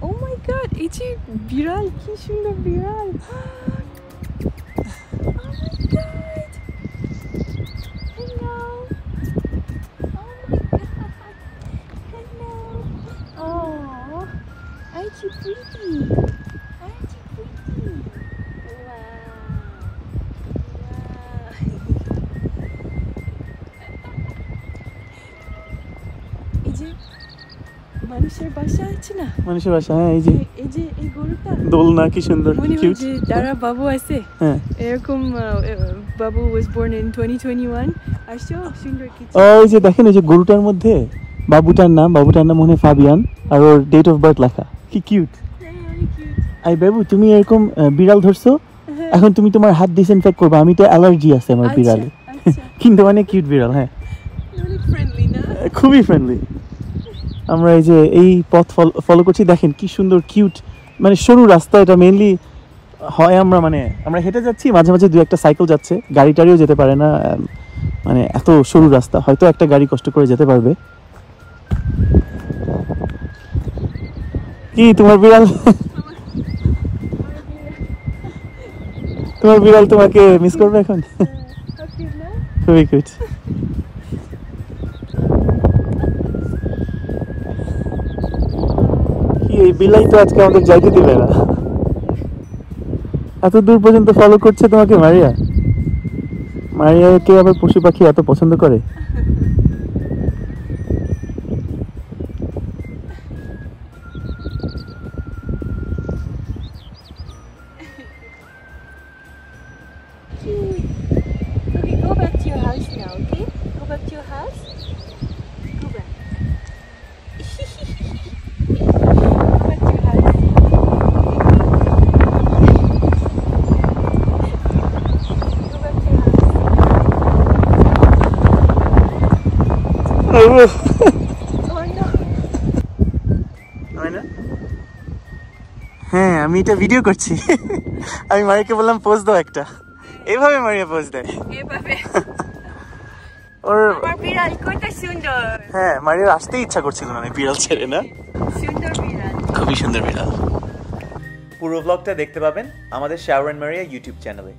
Oh my god, এই যে বিড়াল, কি সুন্দর বিড়াল। Oh my god. Hello. Oh my god. Hello. Oh, aren't you pretty? Aren't you pretty? Wow. এই যে মানুষের বাসা আছে না, মানুষের বাসা, হ্যাঁ এই যে এই গরুটা দোলনা, কি সুন্দর, মনে হয় কিউট। যে তারা বাবু আছে, হ্যাঁ এরকম বাবু was born in 2021 আসো সুন্দর কিছু। ওই যে দেখেন এই যে গরুটার মধ্যে বাবুটার নাম মনে হয় ফাবিয়ান, আর ওর ডেট অফ বার্থ লেখা, কি কিউট। আই বাবু, তুমি এরকম বিড়াল ধরছো, এখন তুমি তোমার হাত ডিসইনফেক্ট করবে, আমি তো অ্যালার্জি আছে আমার বিড়ালে। কিন্তু অনেক কিউট বিড়াল, হ্যাঁ ফ্রেন্ডলি না, খুবই ফ্রেন্ডলি। আমরা এই যে এই পথ ফলো করছি, দেখেন কি সুন্দর কিউট, মানে সরু রাস্তা এটা মেইনলি হয়, আমরা হেঁটে যাচ্ছি, মাঝে মাঝে দু একটা সাইকেল যাচ্ছে, গাড়ি টাড়িও যেতে পারে না, মানে এত সরু রাস্তা, হয়তো একটা গাড়ি কষ্ট করে যেতে পারবে। কি তোমার বিড়াল তোমার বিড়াল তোমাকে মিস করবে এখন? খুবই কিউট। এই বিলাই তো আজকে আমাদের যাইতে দিবে না, এত দূর পর্যন্ত ফলো করছে তোমাকে মারিয়াকে আবার পশু পাখি এত পছন্দ করে। Okay, go back to your house now, okay? Go back to your house. Go back. Go back to your house. Go back to your house. Oh no. হ্যাঁ আমি এটা ভিডিও করছি, আমি মারিয়াকে বললাম পোজ দাও একটা, এইভাবে মারিয়া পোজ দেয় এভাবে। ওর আমার বিড়াল কত সুন্দর। হ্যাঁ মারিয়ার আসতেই ইচ্ছা করছিল না বিড়াল ছেড়ে, না সুন্দর বিড়াল, খুবই সুন্দর বিড়াল। পুরো ব্লগটা দেখতে পাবেন আমাদের শাওর এন্ড মারিয়া ইউটিউব চ্যানেলে।